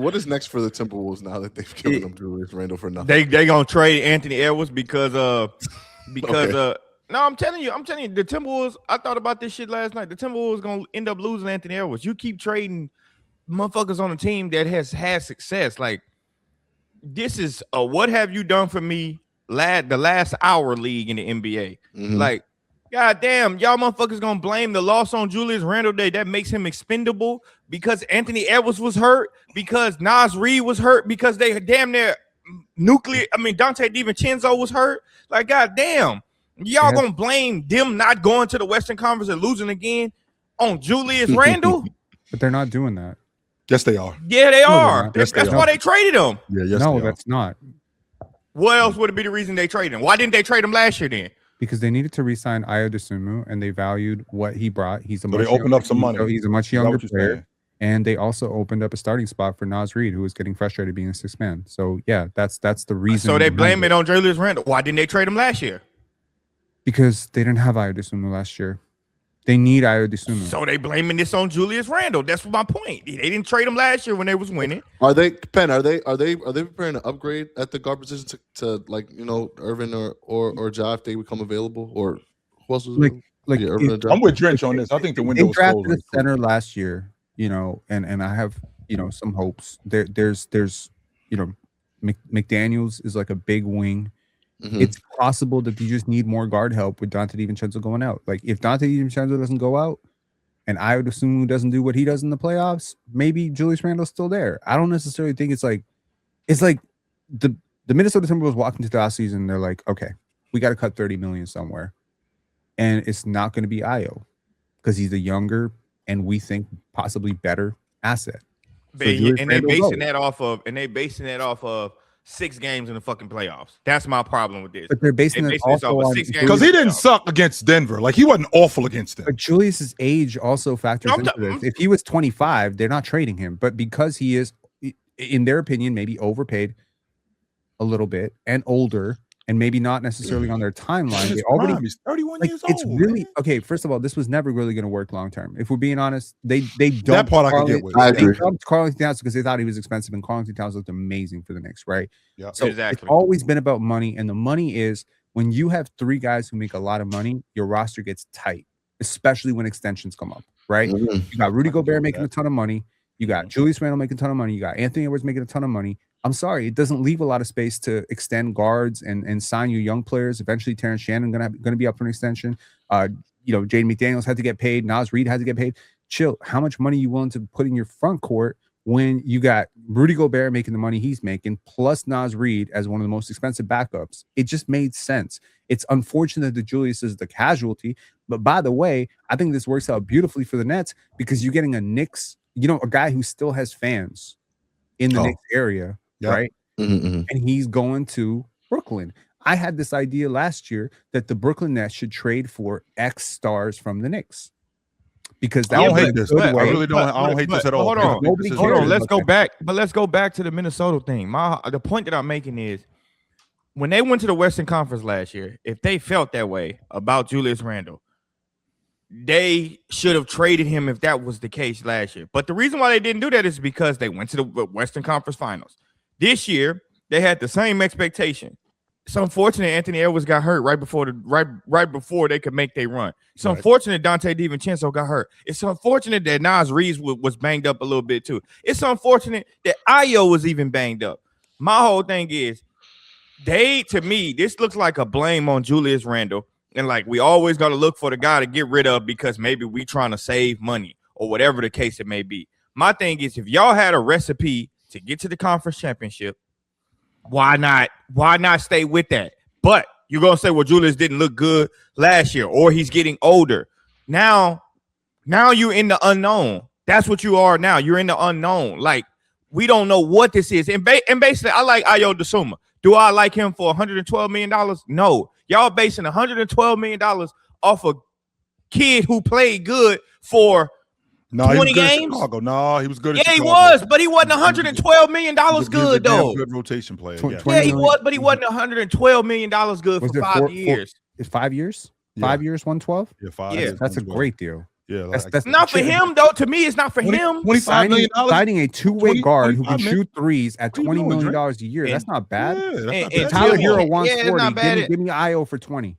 what is next for the Timberwolves now that they've given them Julius Randle for nothing? They gonna trade Anthony Edwards because Okay. no, I'm telling you, the Timberwolves. I thought about this shit last night. The Timberwolves gonna end up losing Anthony Edwards. You keep trading motherfuckers on a team that has had success. Like this is a what have you done for me? The last hour league in the NBA. Mhm. Like, goddamn, y'all motherfuckers gonna blame the loss on Julius Randle Day. That makes him expendable because Anthony Edwards was hurt, because Nas Reed was hurt, because they damn near Dante DiVincenzo was hurt. Like, goddamn, y'all gonna blame them not going to the Western Conference and losing again on Julius Randle? But they're not doing that. Yes, they are. Yeah, they are. Yes, That's why they traded him. Yeah, yes, no, that's not. What else would it be the reason they traded him? Why didn't they trade him last year then? Because they needed to re-sign Ayo Dosunmu, and they valued what he brought. They opened up some money. He's a much younger player, and they also opened up a starting spot for Nas Reed, who was getting frustrated being a sixth man. So yeah, that's the reason. So they blame it on Julius Randle. Why didn't they trade him last year? Because they didn't have Ayo Dosunmu last year. They need Ayo Dosunmu. So they blaming this on Julius Randle. That's my point. They didn't trade him last year when they was winning. Are they preparing to upgrade at the guard position to like Irvin or Ja if they become available, or who else was Irvin or Ja? I'm with Drench on this. I think the window they was drafted closed. a center last year, and I have some hopes. There's McDaniels is like a big wing. Mm-hmm. It's possible that you just need more guard help with Dante DiVincenzo going out. Like if Dante DiVincenzo doesn't go out and Ayo Dosunmu doesn't do what he does in the playoffs, maybe Julius Randle's still there. I don't necessarily think it's like the Minnesota Timberwolves walk into the offseason, they're like, okay, we got to cut $30 million somewhere. And it's not going to be Ayo because he's a younger and we think possibly better asset. So they basing that off of 6 games in the fucking playoffs. That's my problem with this. But they're basing it also on because he didn't suck against Denver. Like he wasn't awful against them. But Julius's age also factors into this. If he was 25, they're not trading him. But because he is, in their opinion, maybe overpaid a little bit and older, and maybe not necessarily on their timeline. He's 31 years old. It's really okay. First of all, this was never really going to work long term. If we're being honest, they dumped that part I can get with. I agree. They dumped Karl-Anthony Towns because they thought he was expensive, and Karl-Anthony Towns looked amazing for the Knicks, right? Yeah, so exactly. It's always been about money, and the money is when you have 3 guys who make a lot of money, your roster gets tight, especially when extensions come up, right? Mm-hmm. You got Rudy Gobert making a ton of money. You got Julius Randle making a ton of money. You got Anthony Edwards making a ton of money. I'm sorry, it doesn't leave a lot of space to extend guards and sign you young players. Eventually, Terrence Shannon gonna be up for an extension. Jaden McDaniels had to get paid. Nas Reed had to get paid. Chill. How much money are you willing to put in your front court when you got Rudy Gobert making the money he's making, plus Nas Reed as one of the most expensive backups? It just made sense. It's unfortunate that Julius is the casualty, but by the way, I think this works out beautifully for the Nets because you're getting a Knicks, a guy who still has fans in the Knicks area. Yep. Right. Mm-hmm. And he's going to Brooklyn. I had this idea last year that the Brooklyn Nets should trade for X stars from the Knicks because that I don't hate this. I really don't. I don't hate this at all. Hold on. Let's go back. But let's go back to the Minnesota thing. The point that I'm making is when they went to the Western Conference last year, if they felt that way about Julius Randle, they should have traded him if that was the case last year. But the reason why they didn't do that is because they went to the Western Conference Finals. This year, they had the same expectation. It's unfortunate Anthony Edwards got hurt right before they could make their run. It's unfortunate Dante DiVincenzo got hurt. It's unfortunate that Nas Reed was banged up a little bit too. It's unfortunate that Ayo was even banged up. My whole thing is, to me, this looks like a blame on Julius Randle. And like we always got to look for the guy to get rid of because maybe we trying to save money or whatever the case it may be. My thing is, if y'all had a recipe to get to the conference championship, why not stay with that? But you're gonna say, well, Julius didn't look good last year, or he's getting older. Now you're in the unknown. That's what you are now. You're in the unknown. Like we don't know what this is. And basically, I like Ayo Dosunmu. Do I like him for $112 million? No. Y'all basing $112 million off a kid who played good for 20 games? Chicago. No, he was good. Yeah, he was, but he wasn't $112 million good though. Good rotation player. Yeah, he was, but he wasn't $112 million good for 5 years. 5 years? 5 years, 112? Yeah, 5 years. That's a great deal. Yeah, That's not for him though. To me, it's not for him. $25 million. Signing a two-way guard who can 25 shoot threes at $20 million a year. That's not bad. And Tyler Hero wants 40. Give me IO for 20.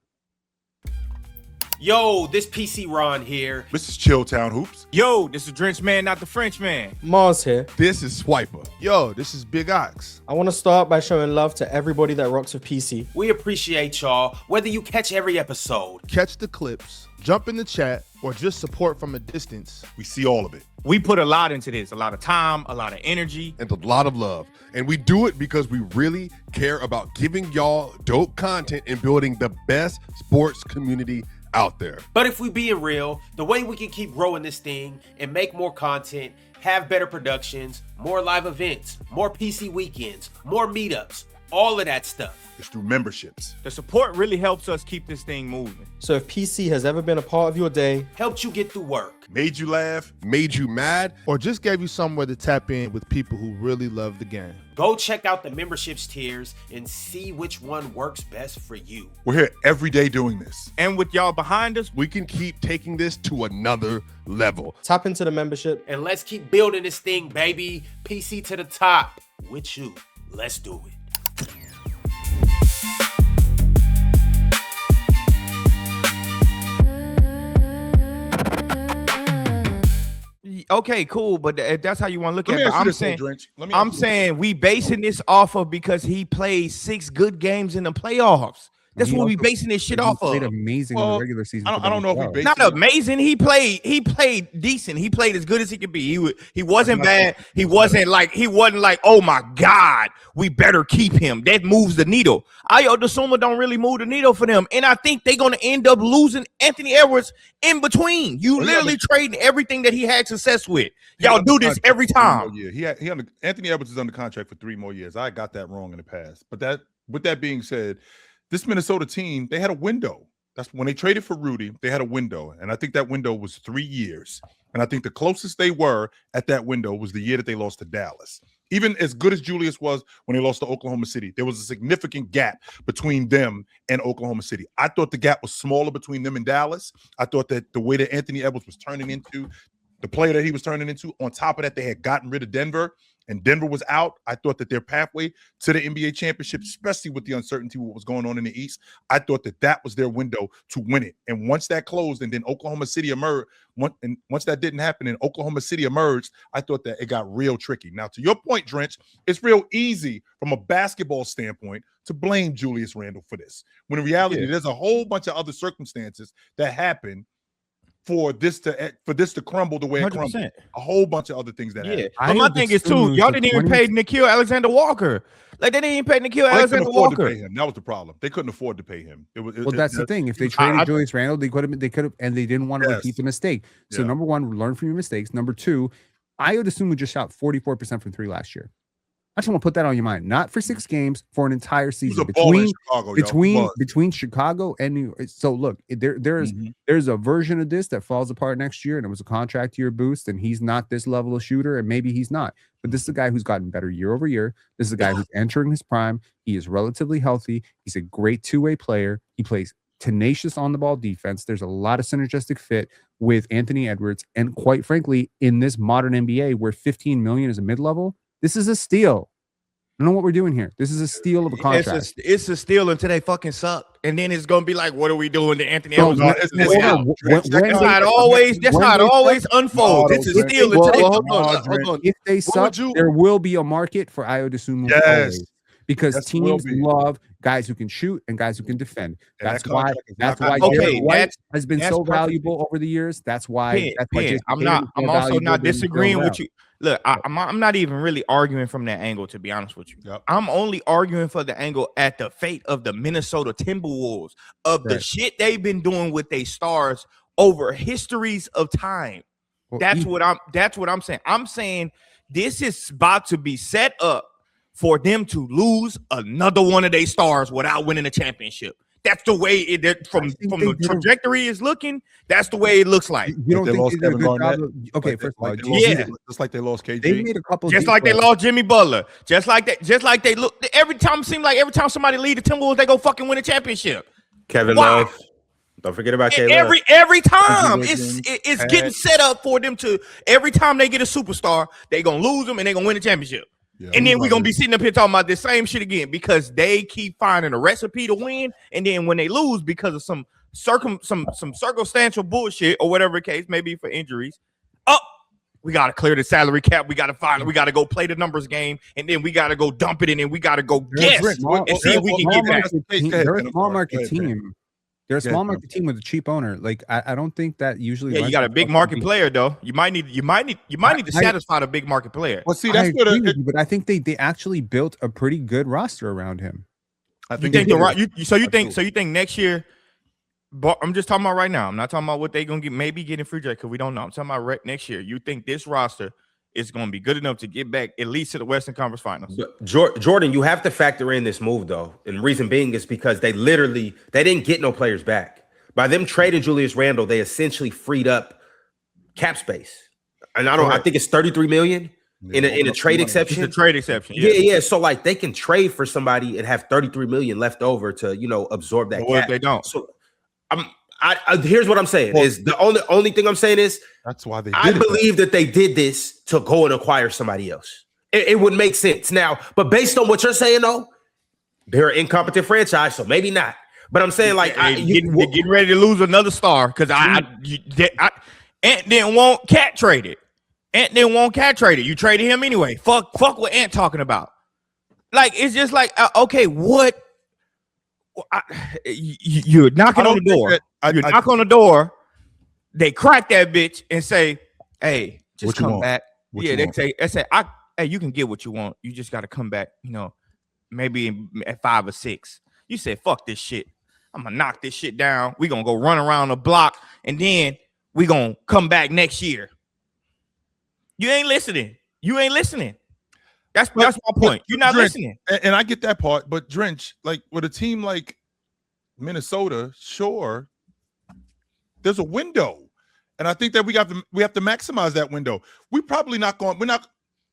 Yo, this PC Ron here. This is Chilltown Hoops. Yo, this is Drench Man, not the French man. Mars here. This is Swiper. Yo, this is Big Ox. I want to start by showing love to everybody that rocks with PC. We appreciate y'all, whether you catch every episode. Catch the clips, jump in the chat, or just support from a distance. We see all of it. We put a lot into this, a lot of time, a lot of energy, And a lot of love. And we do it because we really care about giving y'all dope content and building the best sports community out there. But if we being real, the way we can keep growing this thing and make more content, have better productions, more live events, more PC weekends, more meetups, all of that stuff. It's through memberships. the support really helps us keep this thing moving. So if PC has ever been a part of your day, Helped you get through work. Made you laugh. Made you mad? Or just gave you somewhere to tap in with people who really love the game. Go check out the memberships tiers and see which one works best for you. We're here every day doing this. And with y'all behind us, We can keep taking this to another level. tap into the membership. And let's keep building this thing, baby. PC to the top with you. Let's do it. okay, cool, but that's how you want to look Let at me it. ask But you I'm this, saying, Drench. Let me I'm ask you saying we basing this off of because he played 6 good games in the playoffs. That's what we basing this shit off of. Played amazing in the regular season. I don't know if we base Not amazing. He played decent. He played as good as he could be. He wasn't bad. He wasn't like oh my God, we better keep him. That moves the needle. Ayo Dosunmu don't really move the needle for them. And I think they're gonna end up losing Anthony Edwards in between. You literally trading everything that he had success with. Y'all do this every time. Yeah, Anthony Edwards is under contract for 3 more years. I got that wrong in the past. But with that being said, this Minnesota team, they had a window. That's when they traded for Rudy, they had a window. And I think that window was 3 years. And I think the closest they were at that window was the year that they lost to Dallas. Even as good as Julius was when they lost to Oklahoma City, there was a significant gap between them and Oklahoma City. I thought the gap was smaller between them and Dallas. I thought that the way that Anthony Edwards was turning into, the player that he was turning into, on top of that, they had gotten rid of Denver. And Denver was out. I thought that their pathway to the NBA championship, especially with the uncertainty of what was going on in the East, I thought that was their window to win it. And once that closed and then Oklahoma City emerged, and once that didn't happen and Oklahoma City emerged, I thought that it got real tricky. Now, to your point, Drench, it's real easy from a basketball standpoint to blame Julius Randle for this. When in reality, there's a whole bunch of other circumstances that happen for this to crumble the way it crumbled. A whole bunch of other things that happen. But my thing is too, y'all didn't even pay Nickeil Alexander-Walker. Like they didn't even pay Nickeil Alexander-Walker. That was the problem. They couldn't afford to pay him. That's the thing. If they traded Julius Randle, they could have, and they didn't want to repeat the mistake. So number one, learn from your mistakes. Number two, Ayo Dosunmu just shot 44% from 3 last year. I just want to put that on your mind. Not for 6 games, for an entire season. Between Chicago and New York. So look, there's a version of this that falls apart next year, and it was a contract year boost, and he's not this level of shooter, and maybe he's not. But this is a guy who's gotten better year over year. This is a guy who's entering his prime. He is relatively healthy. He's a great 2-way player. He plays tenacious on the ball defense. There's a lot of synergistic fit with Anthony Edwards. And quite frankly, in this modern NBA where 15 million is a mid-level, this is a steal. I don't know what we're doing here. This is a steal of a contract. It's a steal until they fucking suck. And then it's going to be like, what are we doing to Anthony Edwards? That's how it always unfolds. It's a steal until they hold on. If they suck, there will be a market for Ayo Dosunmu. Yes. Because teams love guys who can shoot and guys who can defend. That's why Derek White has been so valuable over the years. That's why. I'm also not disagreeing with you. Look, I'm not even really arguing from that angle, to be honest with you. Yep. I'm only arguing for the angle at the fate of the Minnesota Timberwolves, of the shit they've been doing with their stars over histories of time. Well, that's what I'm saying. I'm saying this is about to be set up for them to lose another one of their stars without winning a championship. That's the way from the trajectory is looking. That's the way it looks like. You don't think they did a good job? Okay, like first of all, just like they lost KG. They made a couple. Just like they lost Jimmy Butler. Just like they look. Every time somebody leave the Timberwolves, they go fucking win a championship. Kevin Love. Don't forget about K. Every time it's getting set up for them to. Every time they get a superstar, they gonna lose them and they gonna win the championship. Yeah, and then we're gonna be sitting up here talking about this same shit again because they keep finding a recipe to win, and then when they lose because of some circumstantial bullshit or whatever the case may be for injuries, we gotta clear the salary cap. We gotta go play the numbers game, and then we gotta go dump it, and then we gotta go guess and see if we can get that. They're a small market team. They're a small market team with a cheap owner. Like I don't think that usually. Yeah, you got a big market player though. You might need to satisfy the big market player. Well, see, that's what. But I think they actually built a pretty good roster around him. I think you think next year. But I'm just talking about right now. I'm not talking about what they're gonna get, maybe getting free trade because we don't know. I'm talking about next year. You think this roster is gonna be good enough to get back at least to the Western Conference Finals? But Jordan, you have to factor in this move though, and the reason being is because they didn't get no players back. By them trading Julius Randle, they essentially freed up cap space, and I think it's $33 million in a trade exception. It's a trade exception. Yeah. So like they can trade for somebody and have $33 million left over to absorb that. What if they don't? So here's what I'm saying is the only thing I'm saying is that's why I believe that they did this to go and acquire somebody else. It would make sense now, but based on what you're saying though, they're an incompetent franchise, so maybe not. But I'm saying like getting ready to lose another star because Ant didn't want Cat traded. Ant didn't want Cat traded. You traded him anyway. Fuck what Ant talking about. Like it's just like okay, what? You're knocking on the door. You knock on the door. They crack that bitch and say, "Hey, just come back." They say, "Hey, you can get what you want. You just got to come back. Maybe at 5 or 6." You said, "Fuck this shit. I'm gonna knock this shit down. We gonna go run around the block, and then we gonna come back next year." You ain't listening. That's my point. You're not listening. And I get that part, but Drench, like with a team like Minnesota, sure, there's a window. And I think that we have to maximize that window.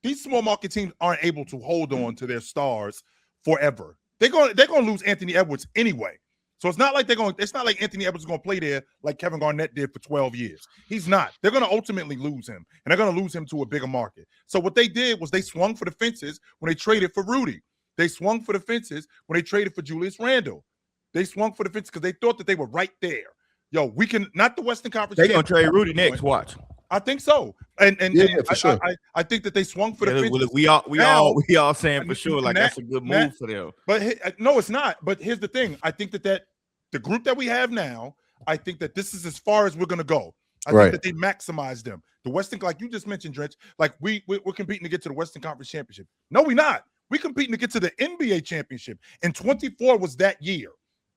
These small market teams aren't able to hold on to their stars forever. They're going to lose Anthony Edwards anyway. So it's not like Anthony Edwards is going to play there like Kevin Garnett did for 12 years. He's not. They're going to ultimately lose him, and they're going to lose him to a bigger market. So what they did was they swung for the fences when they traded for Rudy. They swung for the fences when they traded for Julius Randle. They swung for the fences because they thought that they were right there. Yo, we can not the Western Conference. They're going to trade Rudy next. Watch. I think so. And for sure. I think that they swung for the fences. We all saying for sure like that's a good move for them. But no, it's not. But here's the thing. I think that the group that we have now, I think that this is as far as we're going to go. I think that they maximize them. The Western, like you just mentioned, Drench, like we're competing to get to the Western Conference Championship. No, we're not. We're competing to get to the NBA Championship. And 24 was that year.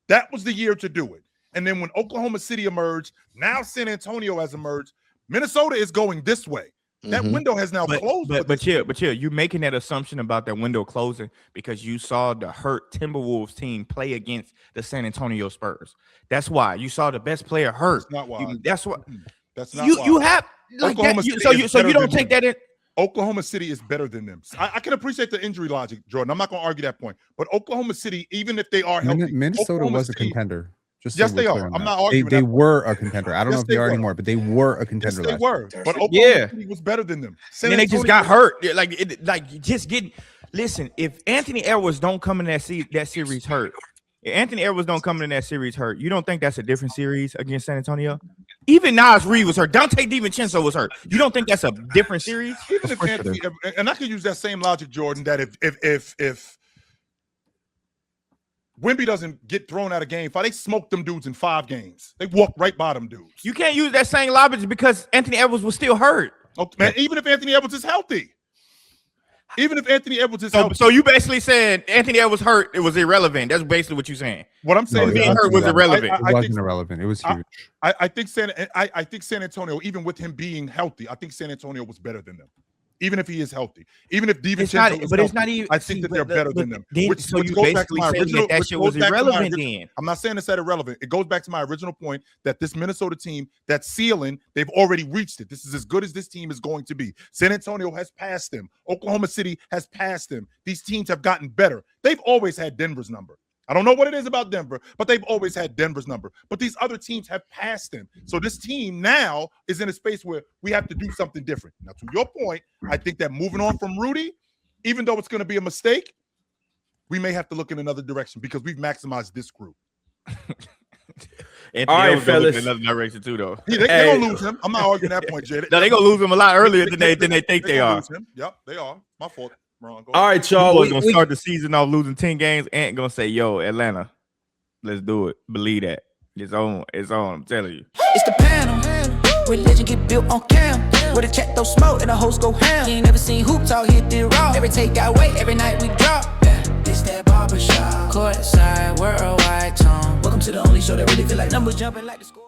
That was the year to do it. And then when Oklahoma City emerged, now San Antonio has emerged. Minnesota is going this way. That window has now closed. But you're making that assumption about that window closing because you saw the hurt Timberwolves team play against the San Antonio Spurs. That's why you saw the best player hurt. That's not why. That's what. That's not you have like that. So you don't take that in. Oklahoma City is better than them. I can appreciate the injury logic, Jordan. I'm not going to argue that point. But Oklahoma City, even if they are healthy, Minnesota was a contender. Yes, they are. I'm not arguing. They were a contender. I don't know if they are anymore, but they were a contender. Yes, they were. But Oklahoma City was better than them. And they just got hurt. Listen, if Anthony Edwards don't come in that series hurt, you don't think that's a different series against San Antonio? Even Nas Reed was hurt. Dante DiVincenzo was hurt. You don't think that's a different series? Even if Anthony, and I could use that same logic, Jordan, that if Wemby doesn't get thrown out of game 5, they smoked them dudes in 5 games. They walked right by them dudes. You can't use that same logic because Anthony Edwards was still hurt. Oh, man, even if Anthony Edwards is healthy. So you basically said Anthony Edwards hurt, it was irrelevant. That's basically what you're saying. What I'm saying being hurt was irrelevant. It wasn't irrelevant. It was huge. I think San Antonio, even with him being healthy, I think San Antonio was better than them. Even if he is healthy, even if DiVincenzo is healthy, it's not even. I think that they're better than them. So you basically saying that shit was irrelevant. Then I'm not saying it's that irrelevant. It goes back to my original point that this Minnesota team, that ceiling, they've already reached it. This is as good as this team is going to be. San Antonio has passed them. Oklahoma City has passed them. These teams have gotten better. They've always had Denver's number. I don't know what it is about Denver, but they've always had Denver's number. But these other teams have passed them. So this team now is in a space where we have to do something different. Now, to your point, I think that moving on from Rudy, even though it's going to be a mistake, we may have to look in another direction because we've maximized this group. Anthony All right, Edwards gonna look in fellas. another direction too, though. Yeah, they're going to lose him. I'm not arguing that point, Jay. No, they're gonna lose him a lot earlier than they think they gonna are. lose him. Yep, they are. My fault. Wrong. Go All ahead. right, y'all. Boys gonna start the season off losing 10 games. Ain't gonna say, "Yo, Atlanta, let's do it." Believe that. It's on. It's on. I'm telling you. It's the panel. Religion get built on cam. Where the check throw smoke and the host go ham. You ain't never seen hoops out hit the raw. Every take got weight, every night we drop. This that barbershop. Courtside, worldwide tone. Welcome to the only show that really feel like numbers jumping like the score.